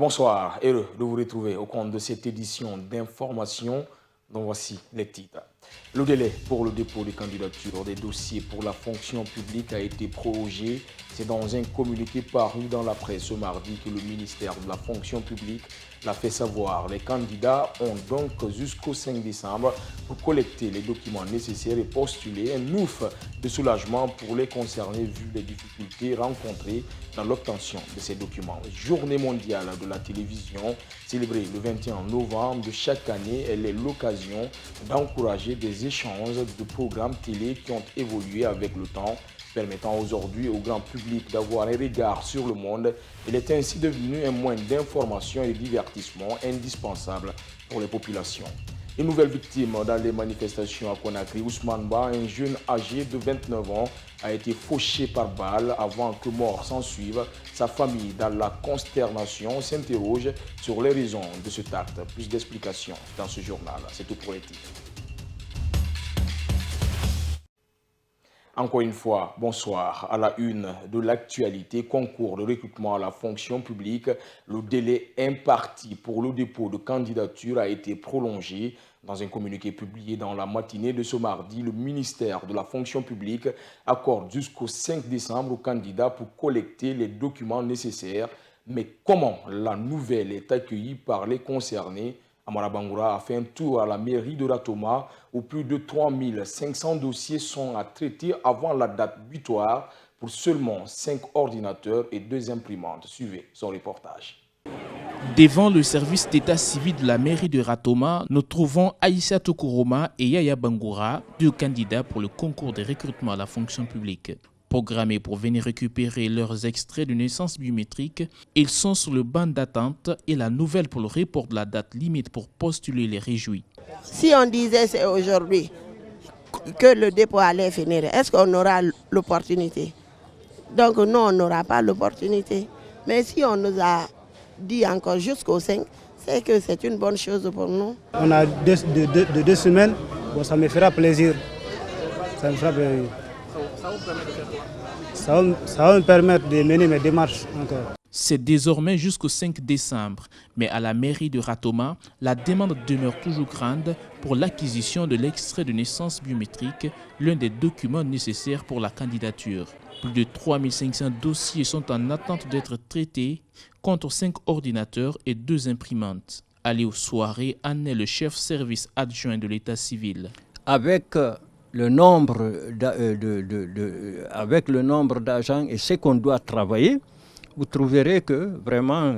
Bonsoir, heureux de vous retrouver au compte de cette édition d'information dont voici les titres. Le délai pour le dépôt des candidatures des dossiers pour la fonction publique a été prorogé. C'est dans un communiqué paru dans la presse ce mardi que le ministère de la fonction publique l'a fait savoir. Les candidats ont donc jusqu'au 5 décembre pour collecter les documents nécessaires et postuler. Un ouf de soulagement pour les concernés vu les difficultés rencontrées dans l'obtention de ces documents. Journée mondiale de la télévision, célébrée le 21 novembre de chaque année, elle est l'occasion d'encourager des échanges de programmes télé qui ont évolué avec le temps, permettant aujourd'hui au grand public d'avoir un regard sur le monde. Il est ainsi devenu un moyen d'information et de divertissement indispensable pour les populations. Une nouvelle victime dans les manifestations à Conakry, Ousmane Ba, un jeune âgé de 29 ans, a été fauché par balle avant que mort s'en suive. Sa famille, dans la consternation, s'interroge sur les raisons de cet acte. Plus d'explications dans ce journal. C'est tout pour les titres. Encore une fois, bonsoir. À la une de l'actualité, concours de recrutement à la fonction publique, le délai imparti pour le dépôt de candidature a été prolongé. Dans un communiqué publié dans la matinée de ce mardi, le ministère de la fonction publique accorde jusqu'au 5 décembre aux candidats pour collecter les documents nécessaires. Mais comment la nouvelle est accueillie par les concernés? Amara Bangoura a fait un tour à la mairie de Ratoma où plus de 3500 dossiers sont à traiter avant la date butoir pour seulement 5 ordinateurs et 2 imprimantes. Suivez son reportage. Devant le service d'état civil de la mairie de Ratoma, nous trouvons Aïssa Tokoroma et Yaya Bangoura, 2 candidats pour le concours de recrutement à la fonction publique. Programmés pour venir récupérer leurs extraits de naissance biométrique, ils sont sur le banc d'attente et la nouvelle pour le report de la date limite pour postuler les réjouit. Si on disait c'est aujourd'hui que le dépôt allait finir, est-ce qu'on aura l'opportunité? Donc non, on n'aura pas l'opportunité. Mais si on nous a dit encore jusqu'au 5, c'est que c'est une bonne chose pour nous. On a 2 semaines, bon, ça me fera plaisir. Ça me fera plaisir. Ça vous permet de faire quoi? Ça va me permettre de mener mes démarches encore. C'est désormais jusqu'au 5 décembre, mais à la mairie de Ratoma, la demande demeure toujours grande pour l'acquisition de l'extrait de naissance biométrique, l'un des documents nécessaires pour la candidature. Plus de 3500 dossiers sont en attente d'être traités, contre 5 ordinateurs et 2 imprimantes. Allé aux soirées, Anne est le chef service adjoint de l'état civil. Avec le nombre d'agents et ce qu'on doit travailler, vous trouverez que vraiment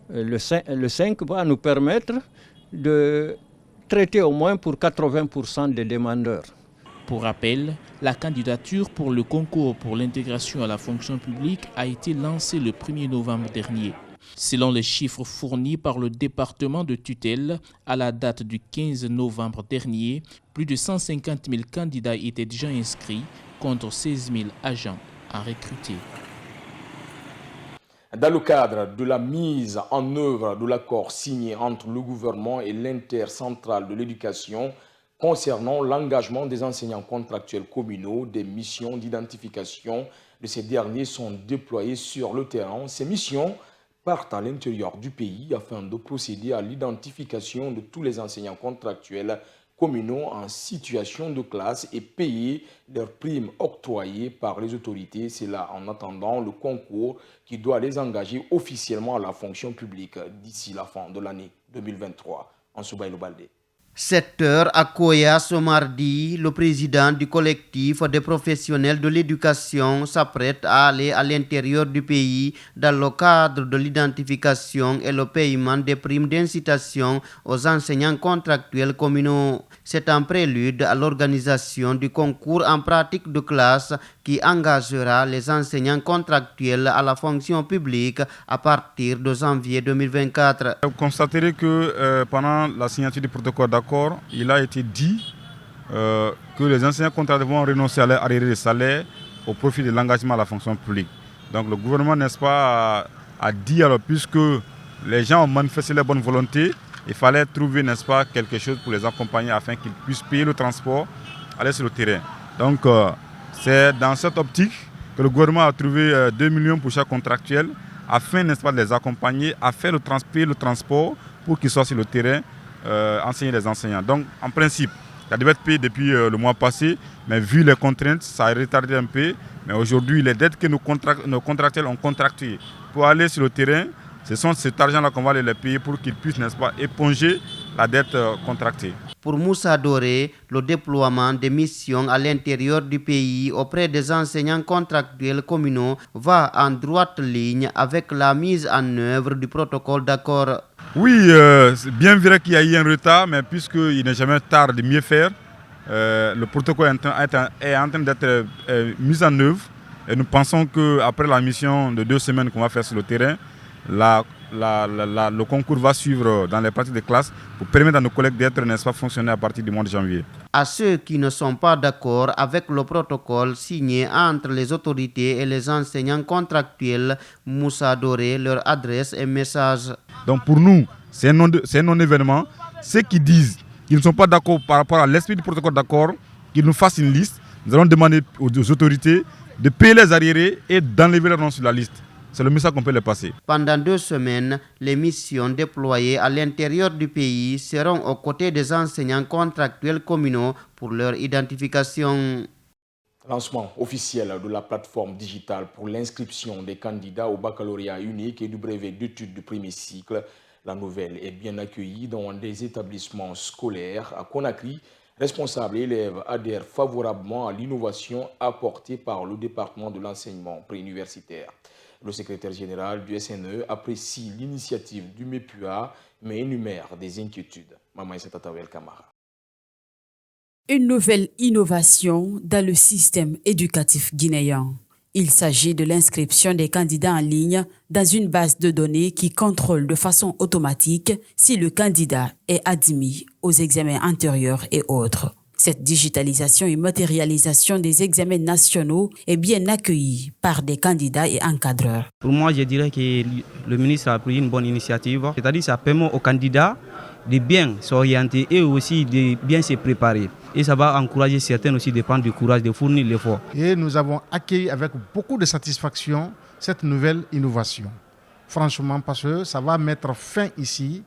le 5 va nous permettre de traiter au moins pour 80% des demandeurs. Pour rappel, la candidature pour le concours pour l'intégration à la fonction publique a été lancée le 1er novembre dernier. Selon les chiffres fournis par le département de tutelle, à la date du 15 novembre dernier, plus de 150 000 candidats étaient déjà inscrits contre 16 000 agents à recruter. Dans le cadre de la mise en œuvre de l'accord signé entre le gouvernement et l'intercentrale de l'éducation concernant l'engagement des enseignants contractuels communaux, des missions d'identification de ces derniers sont déployées sur le terrain. Ces missions partent à l'intérieur du pays afin de procéder à l'identification de tous les enseignants contractuels communaux en situation de classe et payer leurs primes octroyées par les autorités. C'est là en attendant le concours qui doit les engager officiellement à la fonction publique d'ici la fin de l'année 2023. En Soubaïlo Baldé. 7 heures à Koya ce mardi, le président du collectif des professionnels de l'éducation s'apprête à aller à l'intérieur du pays dans le cadre de l'identification et le paiement des primes d'incitation aux enseignants contractuels communaux. C'est un prélude à l'organisation du concours en pratique de classe qui engagera les enseignants contractuels à la fonction publique à partir de janvier 2024. Vous constaterez que pendant la signature du protocole d'accord, il a été dit que les enseignants contractuels vont renoncer à leur arriéré de salaire au profit de l'engagement à la fonction publique. Donc le gouvernement, n'est-ce pas, a dit, alors puisque les gens ont manifesté leur bonne volonté, il fallait trouver, n'est-ce pas, quelque chose pour les accompagner afin qu'ils puissent payer le transport, aller sur le terrain. Donc c'est dans cette optique que le gouvernement a trouvé 2 millions pour chaque contractuel afin, n'est-ce pas, de les accompagner, à faire le transport pour qu'ils soient sur le terrain, enseigner les enseignants. Donc, en principe, ça devait être payé depuis le mois passé, mais vu les contraintes, ça a retardé un peu. Mais aujourd'hui, les dettes que nos contractuels ont contractées pour aller sur le terrain, ce sont cet argent-là qu'on va les payer pour qu'ils puissent, n'est-ce pas, éponger la dette contractée. Pour Moussa Doré, le déploiement des missions à l'intérieur du pays auprès des enseignants contractuels communaux va en droite ligne avec la mise en œuvre du protocole d'accord. Oui, c'est bien vrai qu'il y a eu un retard, mais puisqu'il n'est jamais tard de mieux faire, le protocole est en train d'être mis en œuvre et nous pensons qu'après la mission de 2 semaines qu'on va faire sur le terrain, le concours va suivre dans les pratiques de classe pour permettre à nos collègues d'être, n'est-ce pas, fonctionner à partir du mois de janvier. À ceux qui ne sont pas d'accord avec le protocole signé entre les autorités et les enseignants contractuels, Moussa Doré leur adresse un message. Donc pour nous, c'est un non-événement. Ceux qui disent qu'ils ne sont pas d'accord par rapport à l'esprit du protocole d'accord, qu'ils nous fassent une liste. Nous allons demander aux autorités de payer les arriérés et d'enlever leur nom sur la liste. C'est le message qu'on peut les passer. Pendant 2 semaines, les missions déployées à l'intérieur du pays seront aux côtés des enseignants contractuels communaux pour leur identification. Lancement officiel de la plateforme digitale pour l'inscription des candidats au baccalauréat unique et du brevet d'études du premier cycle. La nouvelle est bien accueillie dans des établissements scolaires à Conakry. Responsables et élèves adhèrent favorablement à l'innovation apportée par le département de l'enseignement préuniversitaire. Le secrétaire général du SNE apprécie l'initiative du MEPUA, mais énumère des inquiétudes. Maman Tatavel Kamara. Une nouvelle innovation dans le système éducatif guinéen. Il s'agit de l'inscription des candidats en ligne dans une base de données qui contrôle de façon automatique si le candidat est admis aux examens antérieurs et autres. Cette digitalisation et matérialisation des examens nationaux est bien accueillie par des candidats et encadreurs. Pour moi, je dirais que le ministre a pris une bonne initiative. C'est-à-dire que ça permet aux candidats de bien s'orienter et aussi de bien se préparer. Et ça va encourager certains aussi de prendre du courage, de fournir l'effort. Et nous avons accueilli avec beaucoup de satisfaction cette nouvelle innovation. Franchement, parce que ça va mettre fin ici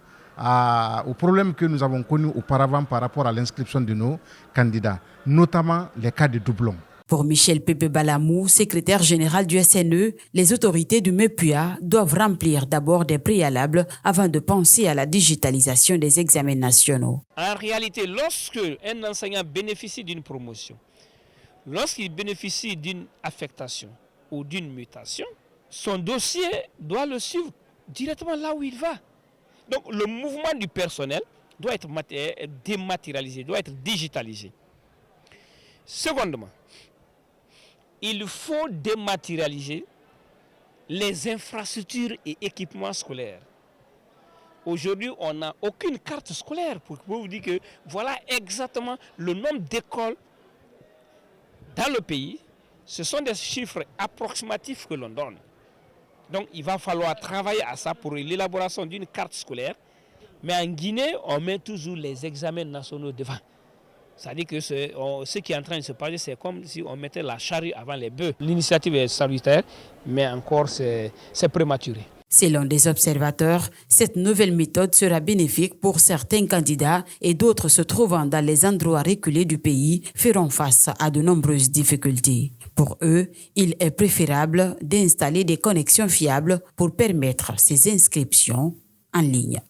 aux problèmes que nous avons connus auparavant par rapport à l'inscription de nos candidats, notamment les cas de doublons. Pour Michel Pepe Balamou, secrétaire général du SNE, les autorités du MEPUA doivent remplir d'abord des préalables avant de penser à la digitalisation des examens nationaux. En réalité, lorsque un enseignant bénéficie d'une promotion, lorsqu'il bénéficie d'une affectation ou d'une mutation, son dossier doit le suivre directement là où il va. Donc le mouvement du personnel doit être dématérialisé, doit être digitalisé. Secondement, il faut dématérialiser les infrastructures et équipements scolaires. Aujourd'hui, on n'a aucune carte scolaire pour vous dire que voilà exactement le nombre d'écoles dans le pays. Ce sont des chiffres approximatifs que l'on donne. Donc il va falloir travailler à ça pour l'élaboration d'une carte scolaire. Mais en Guinée, on met toujours les examens nationaux devant. C'est-à-dire que ce qui est en train de se passer, c'est comme si on mettait la charrue avant les bœufs. L'initiative est salutaire, mais encore c'est prématuré. Selon des observateurs, cette nouvelle méthode sera bénéfique pour certains candidats et d'autres se trouvant dans les endroits reculés du pays feront face à de nombreuses difficultés. Pour eux, il est préférable d'installer des connexions fiables pour permettre ces inscriptions en ligne.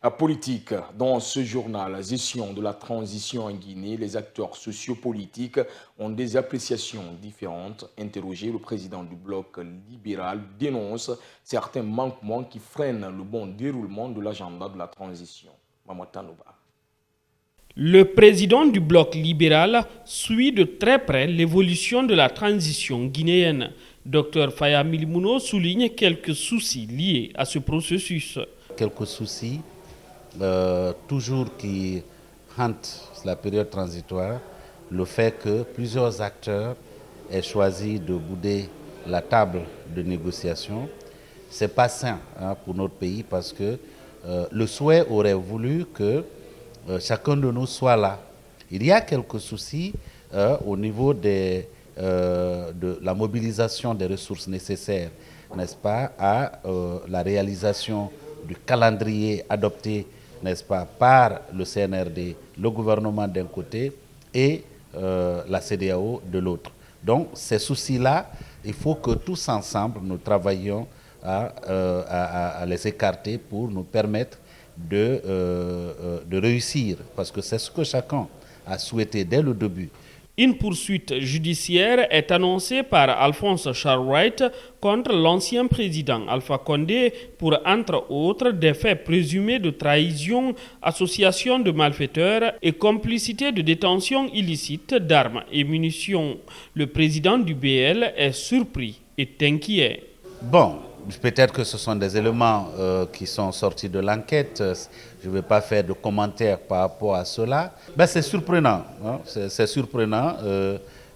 La politique, dans ce journal, gestion de la transition en Guinée, les acteurs sociopolitiques ont des appréciations différentes. Interrogé, le président du bloc libéral dénonce certains manquements qui freinent le bon déroulement de l'agenda de la transition. Mamadou Tanouba. Le président du bloc libéral suit de très près l'évolution de la transition guinéenne. Dr Faya Milimouno souligne quelques soucis liés à ce processus. Quelques soucis toujours qui hantent la période transitoire, le fait que plusieurs acteurs aient choisi de bouder la table de négociation. Ce n'est pas sain pour notre pays parce que le souhait aurait voulu que chacun de nous soit là. Il y a quelques soucis au niveau des de la mobilisation des ressources nécessaires, n'est-ce pas, à la réalisation du calendrier adopté, n'est-ce pas, par le CNRD, le gouvernement d'un côté et la CEDEAO de l'autre. Donc ces soucis-là, il faut que tous ensemble nous travaillions à les écarter pour nous permettre de réussir, parce que c'est ce que chacun a souhaité dès le début. Une poursuite judiciaire est annoncée par Alphonse Charles-Wright contre l'ancien président Alpha Condé pour, entre autres, des faits présumés de trahison, association de malfaiteurs et complicité de détention illicite d'armes et munitions. Le président du BL est surpris et inquiet. Bon, peut-être que ce sont des éléments qui sont sortis de l'enquête. Je ne vais pas faire de commentaires par rapport à cela. Ben, c'est surprenant. Hein? C'est surprenant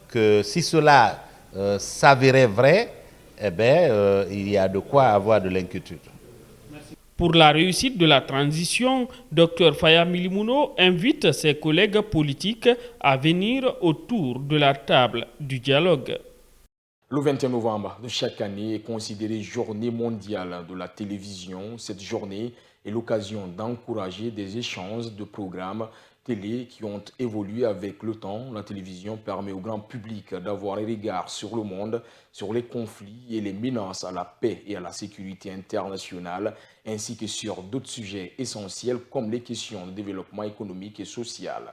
que si cela s'avérait vrai, eh ben, il y a de quoi avoir de l'inquiétude. Pour la réussite de la transition, Dr Faya Milimouno invite ses collègues politiques à venir autour de la table du dialogue. Le 21 novembre de chaque année est considérée Journée mondiale de la télévision. Cette journée est l'occasion d'encourager des échanges de programmes télé qui ont évolué avec le temps. La télévision permet au grand public d'avoir un regard sur le monde, sur les conflits et les menaces à la paix et à la sécurité internationale, ainsi que sur d'autres sujets essentiels comme les questions de développement économique et social.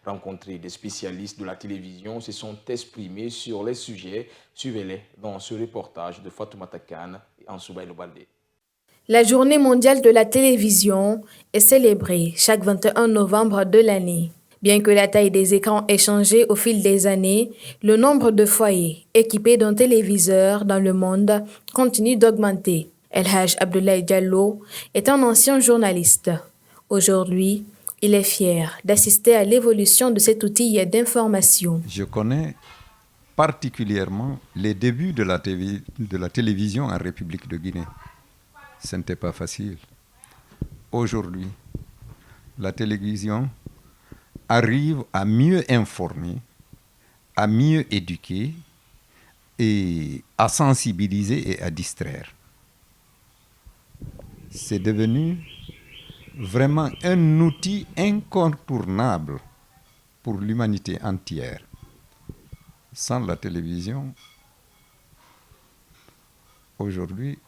Rencontrer des spécialistes de la télévision se sont exprimés sur les sujets. Suivez-les dans ce reportage de Fatoumata Khan et Ansouba Elobaldé. La Journée mondiale de la télévision est célébrée chaque 21 novembre de l'année. Bien que la taille des écrans ait changé au fil des années, le nombre de foyers équipés d'un téléviseur dans le monde continue d'augmenter. El Haj Abdoulaye Diallo est un ancien journaliste. Aujourd'hui, il est fier d'assister à l'évolution de cet outil d'information. Je connais particulièrement les débuts de la télévision en République de Guinée. Ce n'était pas facile. Aujourd'hui, la télévision arrive à mieux informer, à mieux éduquer et à sensibiliser et à distraire. C'est devenu vraiment un outil incontournable pour l'humanité entière. Sans la télévision, aujourd'hui,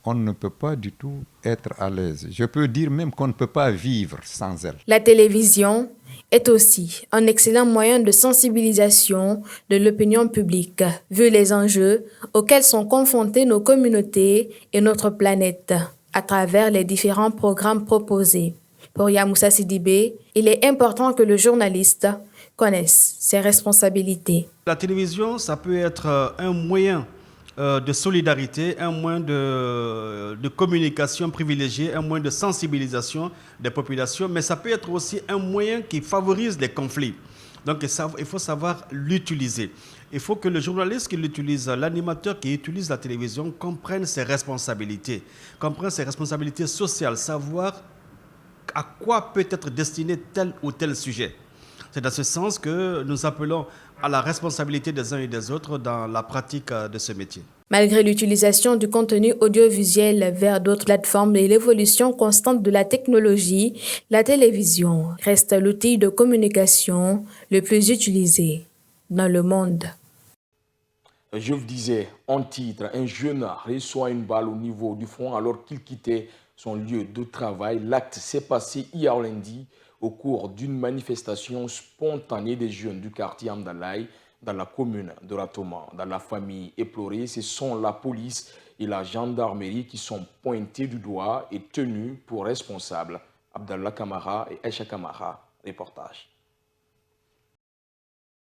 on ne peut pas du tout être à l'aise. Je peux dire même qu'on ne peut pas vivre sans elle. La télévision est aussi un excellent moyen de sensibilisation de l'opinion publique, vu les enjeux auxquels sont confrontées nos communautés et notre planète à travers les différents programmes proposés. Pour Yamoussa Sidibé, il est important que le journaliste connaisse ses responsabilités. La télévision, ça peut être un moyen de solidarité, un moyen de communication privilégié, un moyen de sensibilisation des populations, mais ça peut être aussi un moyen qui favorise les conflits. Donc il faut savoir l'utiliser. Il faut que le journaliste qui l'utilise, l'animateur qui utilise la télévision comprenne ses responsabilités sociales, savoir à quoi peut être destiné tel ou tel sujet. C'est dans ce sens que nous appelons à la responsabilité des uns et des autres dans la pratique de ce métier. Malgré l'utilisation du contenu audiovisuel vers d'autres plateformes et l'évolution constante de la technologie, la télévision reste l'outil de communication le plus utilisé dans le monde. Je vous disais, en titre, un jeune reçoit une balle au niveau du front alors qu'il quittait son lieu de travail. L'acte s'est passé hier lundi au cours d'une manifestation spontanée des jeunes du quartier Amdalaï dans la commune de Ratoma. Dans la famille éplorée, ce sont la police et la gendarmerie qui sont pointés du doigt et tenus pour responsables. Abdallah Kamara et Aisha Kamara, reportage.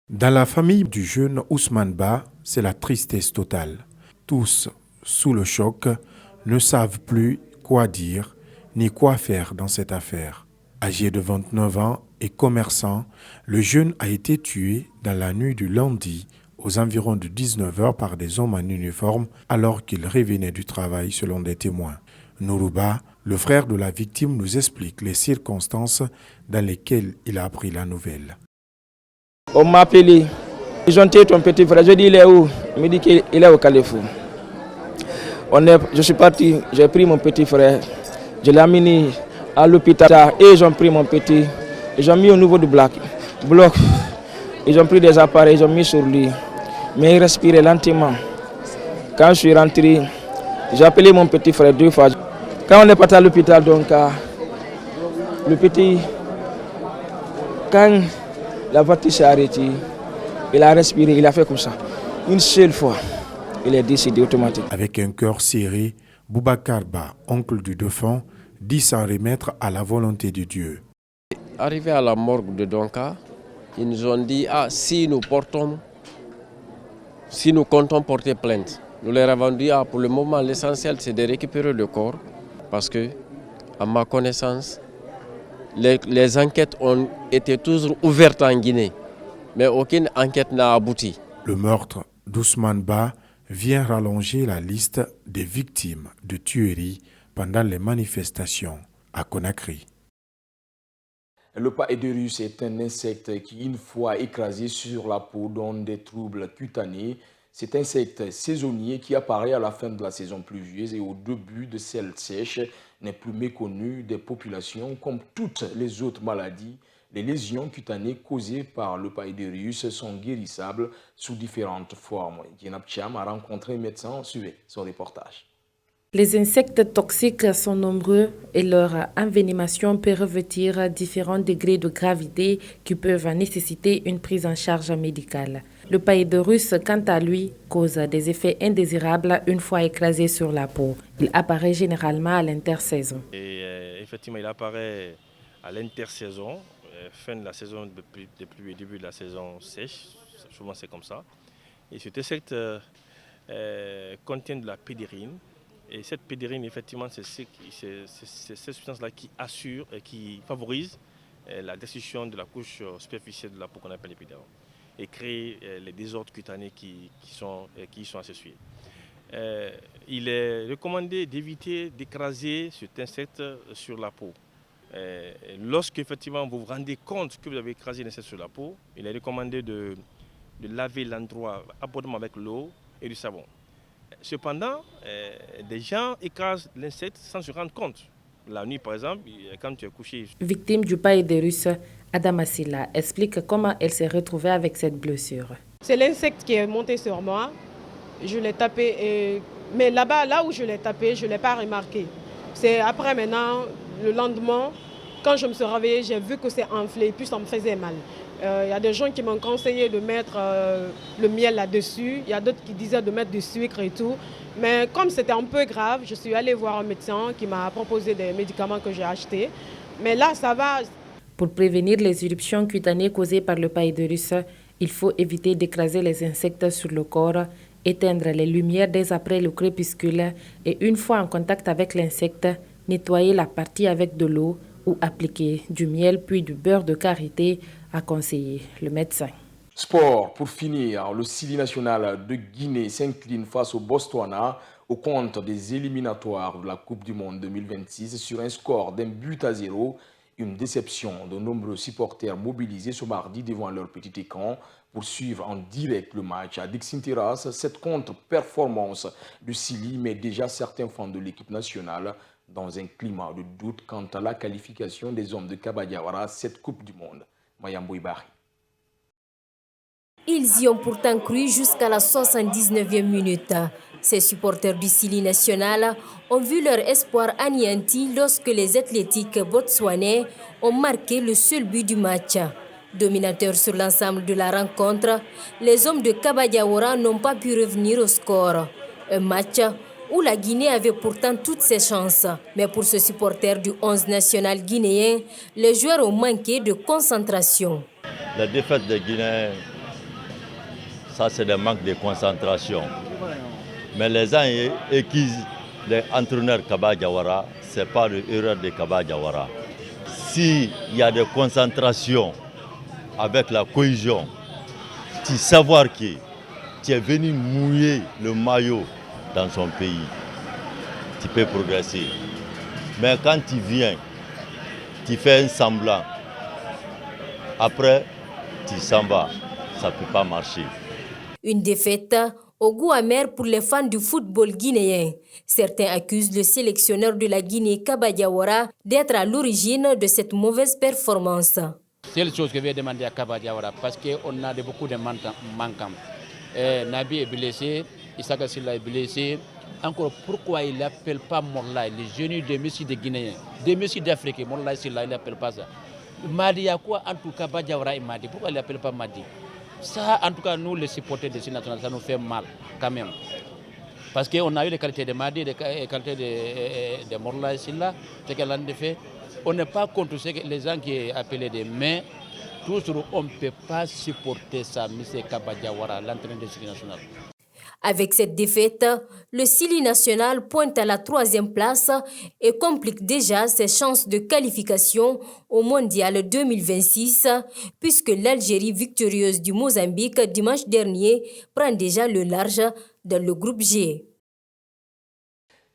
Dans la famille du jeune Ousmane Ba, c'est la tristesse totale. Tous, sous le choc, ne savent plus quoi dire ni quoi faire dans cette affaire. Âgé de 29 ans et commerçant, le jeune a été tué dans la nuit du lundi aux environs de 19h par des hommes en uniforme alors qu'il revenait du travail selon des témoins. Nourouba, le frère de la victime, nous explique les circonstances dans lesquelles il a appris la nouvelle. On m'a appelé Ils ont tué ton petit frère. Je dis, il est où? Il me dit qu'il est au Carrefour. Je suis parti, j'ai pris mon petit frère, je l'ai amené à l'hôpital et ils ont pris mon petit, ils ont mis au niveau du bloc. Ils ont pris des appareils, ils ont mis sur lui, mais il respirait lentement. Quand je suis rentré, j'ai appelé mon petit frère 2 fois. Quand on est parti à l'hôpital, donc le petit, quand la voiture s'est arrêtée, il a respiré, il a fait comme ça, une seule fois. Il est décédé automatiquement. Avec un cœur serré, Boubacar Ba, oncle du défunt, dit s'en remettre à la volonté de Dieu. Arrivé à la morgue de Donka, ils nous ont dit si nous comptons porter plainte. Nous leur avons dit pour le moment l'essentiel c'est de récupérer le corps parce que, à ma connaissance, les enquêtes ont été toujours ouvertes en Guinée, mais aucune enquête n'a abouti. Le meurtre d'Ousmane Ba vient rallonger la liste des victimes de tueries pendant les manifestations à Conakry. Le Paedoeurus est un insecte qui, une fois écrasé sur la peau, donne des troubles cutanés. Cet insecte saisonnier qui apparaît à la fin de la saison pluvieuse et au début de celle sèche n'est plus méconnu des populations. Comme toutes les autres maladies, les lésions cutanées causées par le Paedoeurus sont guérissables sous différentes formes. Dienab Cham a rencontré un médecin, suivez son reportage. Les insectes toxiques sont nombreux et leur envénémation peut revêtir différents degrés de gravité qui peuvent nécessiter une prise en charge médicale. Le Paedoeurus, quant à lui, cause des effets indésirables une fois écrasé sur la peau. Il apparaît généralement à l'intersaison. Effectivement, il apparaît à l'intersaison, fin de la saison de pluie et début de la saison sèche. Souvent c'est comme ça. Et cet insecte contient de la pédérine. Et cette pédérine, effectivement, c'est cette substance-là qui assure et qui favorise la destruction de la couche superficielle de la peau qu'on appelle l'épiderme et crée les désordres cutanés qui sont associés. Il est recommandé d'éviter d'écraser cet insecte sur la peau. Lorsque effectivement vous vous rendez compte que vous avez écrasé l'insecte sur la peau, il est recommandé de laver l'endroit abondamment avec l'eau et du savon. Cependant, des gens écrasent l'insecte sans se rendre compte. La nuit, par exemple, quand tu es couché. Victime du Paedoeurus, Adama Silla explique comment elle s'est retrouvée avec cette blessure. C'est l'insecte qui est monté sur moi. Je l'ai tapé, mais là-bas, là où je l'ai tapé, je ne l'ai pas remarqué. C'est après maintenant, le lendemain, quand je me suis réveillée, j'ai vu que c'est enflé, puis ça me faisait mal. Il y a des gens qui m'ont conseillé de mettre le miel là-dessus. Il y a d'autres qui disaient de mettre du sucre et tout. Mais comme c'était un peu grave, je suis allée voir un médecin qui m'a proposé des médicaments que j'ai achetés. Mais là, ça va. Pour prévenir les éruptions cutanées causées par le Paedoeurus, il faut éviter d'écraser les insectes sur le corps, éteindre les lumières dès après le crépuscule et une fois en contact avec l'insecte, nettoyer la partie avec de l'eau ou appliquer du miel puis du beurre de karité, a conseillé le médecin. Sport, pour finir, le Sili national de Guinée s'incline face au Botswana au compte des éliminatoires de la Coupe du Monde 2026 sur un score d'1-0. Une déception de nombreux supporters mobilisés ce mardi devant leur petit écran pour suivre en direct le match à Dixon Terrace. Cette contre-performance du Sili met déjà certains fans de l'équipe nationale dans un climat de doute quant à la qualification des hommes de Kabadiawara à cette Coupe du Monde. Mayambo Ibari. Ils y ont pourtant cru jusqu'à la 79e minute. Ces supporters du Sili national ont vu leur espoir anéanti lorsque les athlétiques botswanais ont marqué le seul but du match. Dominateurs sur l'ensemble de la rencontre, les hommes de Kabadiawara n'ont pas pu revenir au score. Un match où la Guinée avait pourtant toutes ses chances. Mais pour ce supporter du 11 national guinéen, les joueurs ont manqué de concentration. La défaite des Guinéens, ça c'est des manques de concentration. Mais les ans acquis des entraîneurs Kabadiawara, ce n'est pas l'erreur de Kabadiawara. S'il y a de concentration avec la cohésion, tu savoir que tu es venu mouiller le maillot dans son pays, tu peux progresser. Mais quand tu viens, tu fais un semblant, après tu s'en vas. ça ne peut pas marcher. Une défaite au goût amer pour les fans du football guinéen. Certains accusent le sélectionneur de la Guinée, Kaba Diawara, d'être à l'origine de cette mauvaise performance. C'est la chose que je vais demander à Kaba Diawara parce qu'on a beaucoup de manquants. Nabi est blessé, Issaka Silla est blessé. Encore, pourquoi il n'appelle pas Morlaï, les jeunes des messieurs des Guinéens, des messieurs d'Afrique, Morlaï Silla, il n'appelle pas ça. Madi, il y a quoi en tout cas, Badiawara et Madi, pourquoi il n'appelle pas Madi? Ça, en tout cas, nous, les supporters de Sina National, ça nous fait mal, quand même. Parce qu'on a eu les qualités de Madi, les qualités de Morlaï Silla, ce qu'elle a fait. On n'est pas contre les gens qui sont appelés des mains. Toujours, on ne peut pas supporter ça, M. Kaba Diawara, l'entraîneur de Sina National. Avec cette défaite, le Sili national pointe à la 3e place et complique déjà ses chances de qualification au Mondial 2026, puisque l'Algérie victorieuse du Mozambique dimanche dernier prend déjà le large dans le groupe G.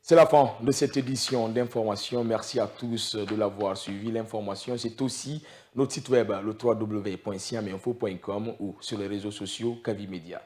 C'est la fin de cette édition d'information. Merci à tous de l'avoir suivi. L'information, c'est aussi notre site web, le www.siaminfo.com ou sur les réseaux sociaux Kavi Media.